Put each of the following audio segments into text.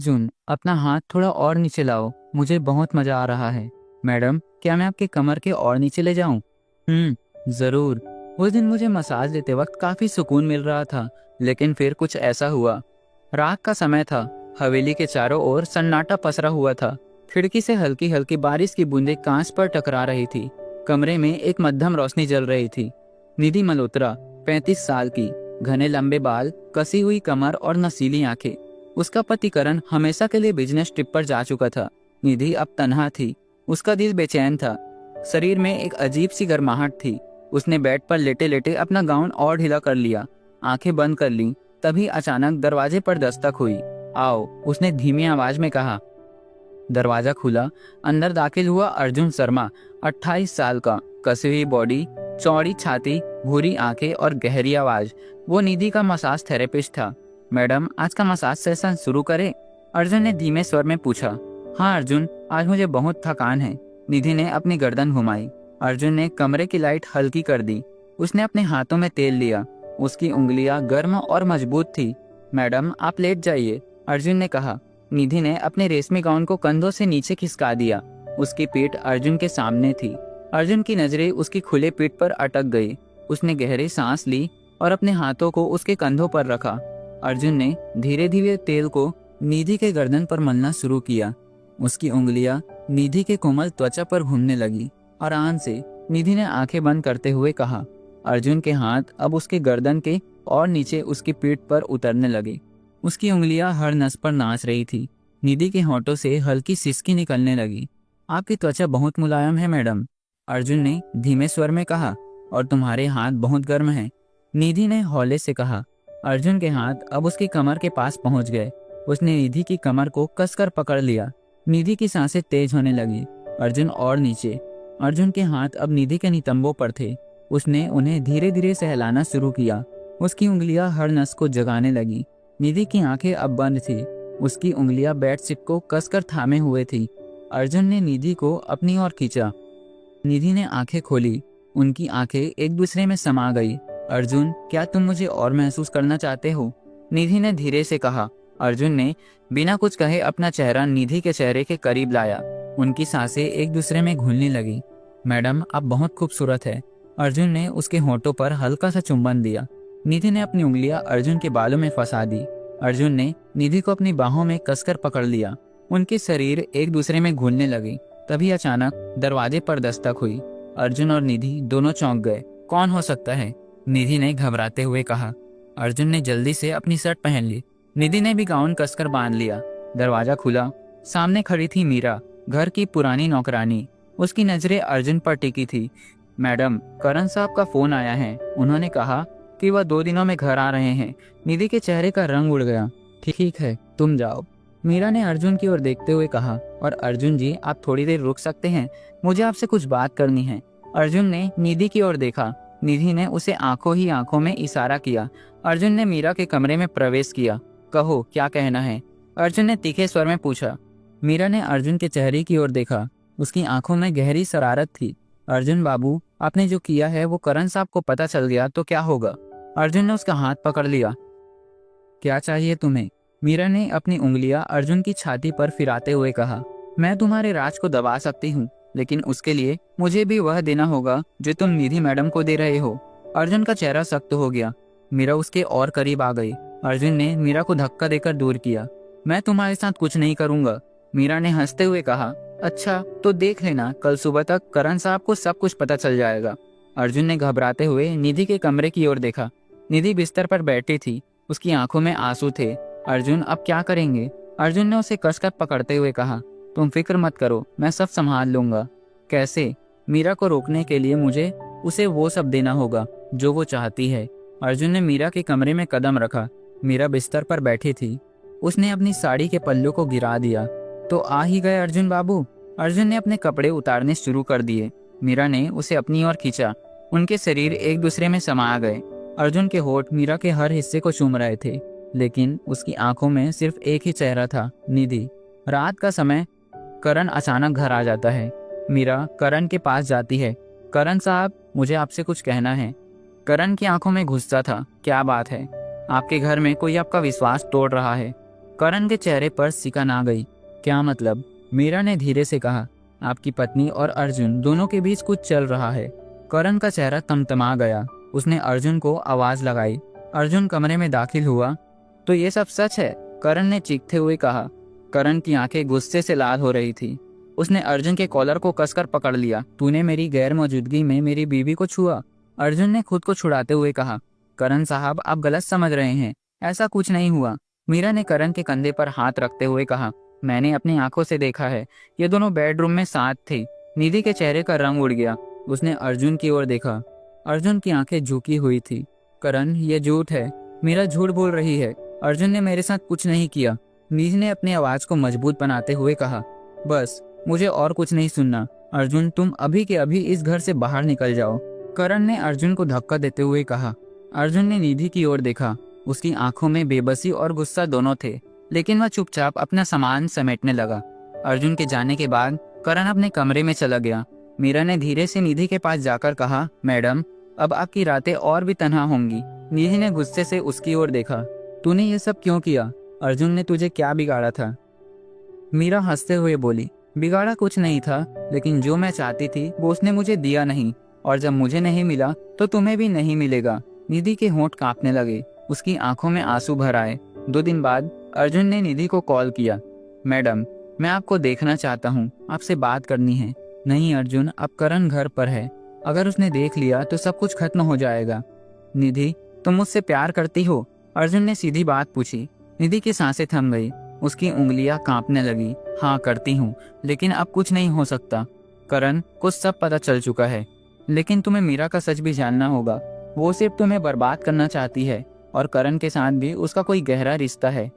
अर्जुन, अपना हाथ थोड़ा और नीचे लाओ, मुझे बहुत मजा आ रहा है। मैडम, क्या मैं आपके कमर के और नीचे ले जाऊं? जरूर। उस दिन मुझे मसाज देते वक्त काफी सुकून मिल रहा था, लेकिन फिर कुछ ऐसा हुआ। रात का समय था। हवेली के चारों ओर सन्नाटा पसरा हुआ था। खिड़की से हल्की हल्की बारिश की बूंदें कांच पर टकरा रही थी। कमरे में एक मध्यम रोशनी जल रही थी। निधि मल्होत्रा, 35 साल की, घने लंबे बाल, कसी हुई कमर और नसीली आंखें। उसका पति करण हमेशा के लिए बिजनेस ट्रिप पर जा चुका था। निधि अब तन्हा थी। उसका दिल बेचैन था। शरीर में एक अजीब सी गर्माहट थी। उसने बेड पर लेटे लेटे अपना गाउन और ढीला कर लिया, आंखें बंद कर लीं। तभी अचानक दरवाजे पर दस्तक हुई। आओ, उसने धीमी आवाज में कहा। दरवाजा खुला। अंदर दाखिल हुआ अर्जुन शर्मा, 28 साल का, कसी हुई बॉडी, चौड़ी छाती, भूरी आंखें और गहरी आवाज। वो निधि का मसाज थेरेपिस्ट था। मैडम, आज का मसाज सेशन शुरू करें? अर्जुन ने धीमे स्वर में पूछा। हाँ अर्जुन, आज मुझे बहुत थकान है। निधि ने अपनी गर्दन घुमाई। अर्जुन ने कमरे की लाइट हल्की कर दी। उसने अपने हाथों में तेल लिया। उसकी उंगलियां गर्म और मजबूत थी। मैडम, आप लेट जाइए, अर्जुन ने कहा। निधि ने अपने रेशमी गाउन को कंधों से नीचे खिसका दिया। उसकी पीठ अर्जुन के सामने थी। अर्जुन की नजरें उसकी खुले पीठ पर अटक गई। उसने गहरी सांस ली और अपने हाथों को उसके कंधों पर रखा। अर्जुन ने धीरे धीरे तेल को निधि के गर्दन पर मलना शुरू किया। उसकी उंगलियां निधि के कोमल त्वचा पर घूमने लगी। आराम से, निधि ने आंखें बंद करते हुए कहा। अर्जुन के हाथ अब उसके गर्दन के और नीचे उसकी पीठ पर उतरने लगे। उसकी उंगलियां हर नस पर नाच रही थी। निधि के होंठों से हल्की सिसकी निकलने लगी। आपकी त्वचा बहुत मुलायम है मैडम, अर्जुन ने धीमे स्वर में कहा। और तुम्हारे हाथ बहुत गर्म हैं, निधि ने हौले से कहा। अर्जुन के हाथ अब उसकी कमर के पास पहुंच गए। उसने निधि की कमर को कसकर पकड़ लिया। निधि की सांसें तेज होने लगी। अर्जुन और नीचे। अर्जुन के हाथ अब निधि के नितंबों पर थे। उसने उन्हें धीरे धीरे सहलाना शुरू किया। उसकी उंगलियां हर नस को जगाने लगी। निधि की आंखें अब बंद थी। उसकी उंगलियां बेडशीट को कसकर थामे हुए थी। अर्जुन ने निधि को अपनी ओर खींचा। निधि ने आंखें खोली। उनकी आंखें एक दूसरे में समा गई। अर्जुन, क्या तुम मुझे और महसूस करना चाहते हो? निधि ने धीरे से कहा। अर्जुन ने बिना कुछ कहे अपना चेहरा निधि के चेहरे के करीब लाया। उनकी सांसें एक दूसरे में घुलने लगी। मैडम, आप बहुत खूबसूरत है, अर्जुन ने उसके होंठों पर हल्का सा चुंबन दिया। निधि ने अपनी उंगलियां अर्जुन के बालों में फंसा दी। अर्जुन ने निधि को अपनी बाहों में कसकर पकड़ लिया। उनके शरीर एक दूसरे में घुलने लगे। तभी अचानक दरवाजे पर दस्तक हुई। अर्जुन और निधि दोनों चौंक गए। कौन हो सकता है? निधि ने घबराते हुए कहा। अर्जुन ने जल्दी से अपनी शर्ट पहन ली। निधि ने भी गाउन कसकर बांध लिया। दरवाजा खुला। सामने खड़ी थी मीरा, घर की पुरानी नौकरानी। उसकी नजरें अर्जुन पर टिकी थी। मैडम, करण साहब का फोन आया है। उन्होंने कहा कि वह 2 दिनों में घर आ रहे हैं। निधि के चेहरे का रंग उड़ गया। ठीक है, तुम जाओ, मीरा ने अर्जुन की ओर देखते हुए कहा। और अर्जुन जी, आप थोड़ी देर रुक सकते हैं, मुझे आपसे कुछ बात करनी है। अर्जुन ने निधि की ओर देखा। निधि ने उसे आंखों ही आंखों में इशारा किया। अर्जुन ने मीरा के कमरे में प्रवेश किया। कहो, क्या कहना है? अर्जुन ने तीखे स्वर में पूछा। मीरा ने अर्जुन के चेहरे की ओर देखा। उसकी आंखों में गहरी शरारत थी। अर्जुन बाबू, आपने जो किया है वो करण साहब को पता चल गया तो क्या होगा? अर्जुन ने उसका हाथ पकड़ लिया। क्या चाहिए तुम्हें? मीरा ने अपनी उंगलियां अर्जुन की छाती पर फिराते हुए कहा। मैं तुम्हारे राज को दबा सकती हूँ, लेकिन उसके लिए मुझे भी वह देना होगा जो तुम निधि मैडम को दे रहे हो। अर्जुन का चेहरा सख्त हो गया। मीरा उसके और करीब आ गई। अर्जुन ने मीरा को धक्का देकर दूर किया। मैं तुम्हारे साथ कुछ नहीं करूंगा, मीरा ने हंसते हुए कहा। अच्छा, तो देख लेना, कल सुबह तक करण साहब को सब कुछ पता चल जाएगा। अर्जुन ने घबराते हुए निधि के कमरे की ओर देखा। निधि बिस्तर पर बैठी थी। उसकी आंखों में आंसू थे। अर्जुन, अब क्या करेंगे? अर्जुन ने उसे कसकर पकड़ते हुए कहा। तुम फिक्र मत करो, मैं सब संभाल लूंगा। कैसे? मीरा को रोकने के लिए मुझे उसे वो सब देना होगा जो वो चाहती है। अर्जुन ने मीरा के कमरे में कदम रखा। मीरा बिस्तर पर बैठी थी। उसने अपनी साड़ी के पल्लू को गिरा दिया। तो आ ही गए अर्जुन बाबू। अर्जुन ने अपने कपड़े उतारने शुरू कर दिए। मीरा ने उसे अपनी ओर खींचा। उनके शरीर एक दूसरे में समा गए। अर्जुन के होठ मीरा के हर हिस्से को चूम रहे थे, लेकिन उसकी आंखों में सिर्फ एक ही चेहरा था, निधि। रात का समय। करण अचानक घर आ जाता है। मीरा करण के पास जाती है। करण साहब, मुझे आपसे कुछ कहना है। करण की आंखों में गुस्सा था। क्या बात है? आपके घर में कोई आपका विश्वास तोड़ रहा है। करण के चेहरे पर सिकन आ गई। क्या मतलब? मीरा ने धीरे से कहा। आपकी पत्नी और अर्जुन दोनों के बीच कुछ चल रहा है। करण का चेहरा तमतमा गया। उसने अर्जुन को आवाज लगाई। अर्जुन कमरे में दाखिल हुआ। तो ये सब सच है? करण ने चीखते हुए कहा। करण की आंखें गुस्से से लाल हो रही थी। उसने अर्जुन के कॉलर को कसकर पकड़ लिया। तूने मेरी गैर मौजूदगी में मेरी बीवी को छुआ? अर्जुन ने खुद को छुड़ाते हुए कहा। करण साहब, आप गलत समझ रहे हैं, ऐसा कुछ नहीं हुआ। मीरा ने करण के कंधे पर हाथ रखते हुए कहा। मैंने अपनी आंखों से देखा है, ये दोनों बेडरूम में साथ थे। निधि के चेहरे का रंग उड़ गया। उसने अर्जुन की ओर देखा। अर्जुन की आंखें झुकी हुई थी। करण, ये झूठ है। मीरा झूठ बोल रही है। अर्जुन ने मेरे साथ कुछ नहीं किया। निधि ने अपनी आवाज को मजबूत बनाते हुए कहा। बस, मुझे और कुछ नहीं सुनना। अर्जुन, तुम अभी के अभी इस घर से बाहर निकल जाओ। करण ने अर्जुन को धक्का देते हुए कहा। अर्जुन ने निधि की ओर देखा। उसकी आंखों में बेबसी और गुस्सा दोनों थे, लेकिन वह चुपचाप अपना सामान समेटने लगा। अर्जुन के जाने के बाद करण अपने कमरे में चला गया। मीरा ने धीरे से निधि के पास जाकर कहा। मैडम, अब आपकी रातें और भी तन्हा होंगी। निधि ने गुस्से से उसकी ओर देखा। तूने ये सब क्यों किया? अर्जुन ने तुझे क्या बिगाड़ा था? मीरा हंसते हुए बोली। बिगाड़ा कुछ नहीं था, लेकिन जो मैं चाहती थी वो उसने मुझे दिया नहीं, और जब मुझे नहीं मिला तो तुम्हें भी नहीं मिलेगा। निधि के होंठ कांपने लगे। उसकी आंखों में आंसू भर आए। 2 दिन बाद अर्जुन ने निधि को कॉल किया। मैडम, मैं आपको देखना चाहता हूँ, आपसे बात करनी है। नहीं अर्जुन, अब करण घर पर है। अगर उसने देख लिया तो सब कुछ खत्म हो जाएगा। निधि, तुम मुझसे प्यार करती हो? अर्जुन ने सीधी बात पूछी। निधि की सांसें थम गई। उसकी उंगलियां कांपने लगी। हाँ, करती हूँ, लेकिन अब कुछ नहीं हो सकता। करण को सब पता चल चुका है, लेकिन तुम्हें मीरा का सच भी जानना होगा। वो सिर्फ तुम्हें बर्बाद करना चाहती है, और करण के साथ भी उसका कोई गहरा रिश्ता है।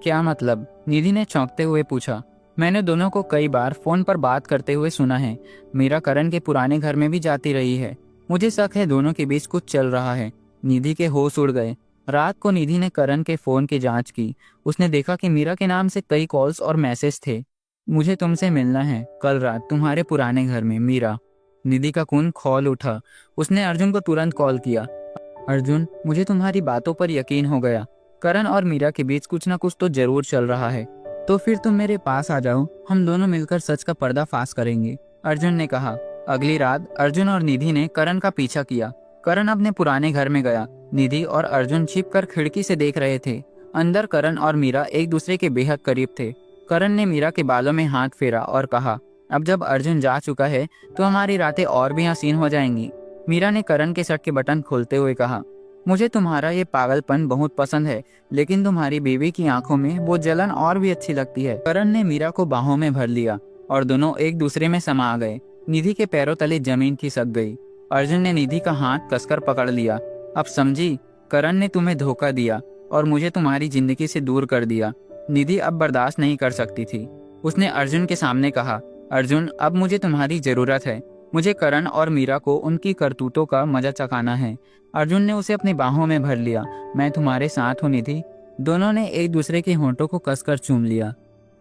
क्या मतलब? निधि ने चौंकते हुए पूछा। मैंने दोनों को कई बार फोन पर बात करते हुए सुना है। मीरा करण के पुराने घर में भी जाती रही है। मुझे शक है दोनों के बीच कुछ चल रहा है। निधि के होश उड़ गए। रात को निधि ने करण के फोन की जांच की। उसने देखा कि मीरा के नाम से कई कॉल्स और मैसेज थे। मुझे तुमसे मिलना है, कल रात तुम्हारे पुराने घर में, मीरा। निधि का खून खौल उठा। उसने अर्जुन को तुरंत कॉल किया। अर्जुन, मुझे तुम्हारी बातों पर यकीन हो गया। करण और मीरा के बीच कुछ ना कुछ तो जरूर चल रहा है। तो फिर तुम मेरे पास आ जाओ, हम दोनों मिलकर सच का पर्दाफाश करेंगे, अर्जुन ने कहा। अगली रात अर्जुन और निधि ने करण का पीछा किया। करण अपने पुराने घर में गया। निधि और अर्जुन छिपकर खिड़की से देख रहे थे। अंदर करण और मीरा एक दूसरे के बेहद करीब थे। करण ने मीरा के बालों में हाथ फेरा और कहा, अब जब अर्जुन जा चुका है तो हमारी रातें और भी हसीन हो जाएंगी। मीरा ने करण के शर्ट के बटन खोलते हुए कहा, मुझे तुम्हारा ये पागलपन बहुत पसंद है, लेकिन तुम्हारी बीवी की आंखों में वो जलन और भी अच्छी लगती है। करण ने मीरा को बाहों में भर लिया और दोनों एक दूसरे में समा गए। निधि के पैरों तले जमीन खिसक गई। अर्जुन ने निधि का हाथ कसकर पकड़ लिया। अब समझी, करण ने तुम्हें धोखा दिया और मुझे तुम्हारी जिंदगी से दूर कर दिया। निधि अब बर्दाश्त नहीं कर सकती थी। उसने अर्जुन के सामने कहा, अर्जुन, अब मुझे तुम्हारी जरूरत है। मुझे करण और मीरा को उनकी करतूतों का मजा चखाना है। अर्जुन ने उसे अपनी बाहों में भर लिया। मैं तुम्हारे साथ हूँ निधि। दोनों ने एक दूसरे के होंठों को कसकर चूम लिया।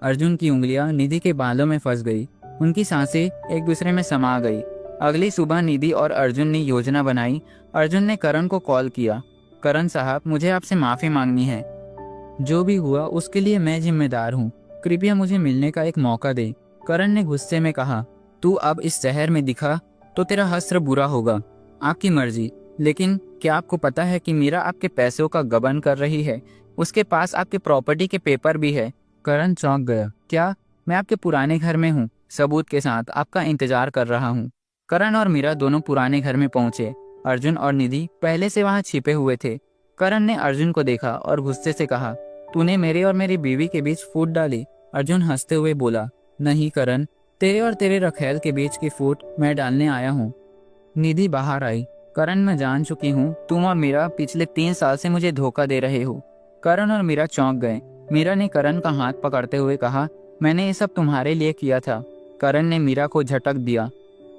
अर्जुन की उंगलियां निधि के बालों में फंस गई। उनकी सांसें एक दूसरे में समा गई। अगली सुबह निधि और अर्जुन ने योजना बनाई। अर्जुन ने करण को कॉल किया। करण साहब, मुझे आपसे माफी मांगनी है। जो भी हुआ उसके लिए मैं जिम्मेदार हूँ। कृपया मुझे मिलने का एक मौका दे। करण ने गुस्से में कहा, तू अब इस शहर में दिखा तो तेरा हश्र बुरा होगा। आपकी मर्जी, लेकिन क्या आपको पता है कि मीरा आपके पैसों का गबन कर रही है? उसके पास आपके प्रॉपर्टी के पेपर भी है। करण चौंक गया। क्या? मैं आपके पुराने घर में हूँ, सबूत के साथ आपका इंतजार कर रहा हूँ। करण और मीरा दोनों पुराने घर में पहुंचे। अर्जुन और निधि पहले से वहां छिपे हुए थे। करण ने अर्जुन को देखा और गुस्से से कहा, तूने मेरे और मेरी बीवी के बीच फूट डाली। अर्जुन हंसते हुए बोला, नहीं करण, तेरे और तेरे रखेल के बीच की फूट मैं डालने आया हूँ। निधि बाहर आई। करण, मैं जान चुकी हूँ तुम और मीरा पिछले 3 साल से मुझे धोखा दे रहे हो। करण और मीरा चौंक गए। मीरा ने करण का हाथ पकड़ते हुए कहा, मैंने ये सब तुम्हारे लिए किया था। करण ने मीरा को झटक दिया।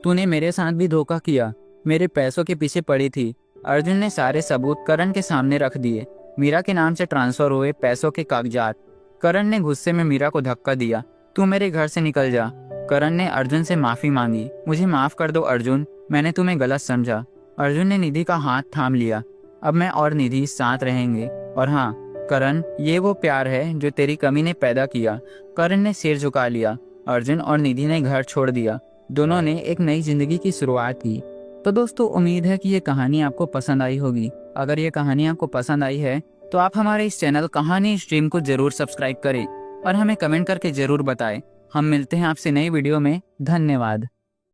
तूने मेरे साथ भी धोखा किया, मेरे पैसों के पीछे पड़ी थी। अर्जुन ने सारे सबूत करण के सामने रख दिए। मीरा के नाम से ट्रांसफर हुए पैसों के कागजात। करण ने गुस्से में मीरा को धक्का दिया। तू मेरे घर से निकल जा। करण ने अर्जुन से माफी मांगी। मुझे माफ कर दो अर्जुन, मैंने तुम्हें गलत समझा। अर्जुन ने निधि का हाथ थाम लिया। अब मैं और निधि साथ रहेंगे, और हाँ, करण, ये वो प्यार है जो तेरी कमी ने पैदा किया। करण ने सिर झुका लिया। अर्जुन और निधि ने घर छोड़ दिया। दोनों ने एक नई जिंदगी की शुरुआत की। तो दोस्तों, उम्मीद है कि ये कहानी आपको पसंद आई होगी। अगर ये कहानी आपको पसंद आई है तो आप हमारे इस चैनल कहानी स्ट्रीम को जरूर सब्सक्राइब करें और हमें कमेंट करके जरूर बताएं। हम मिलते हैं आपसे नई वीडियो में। धन्यवाद।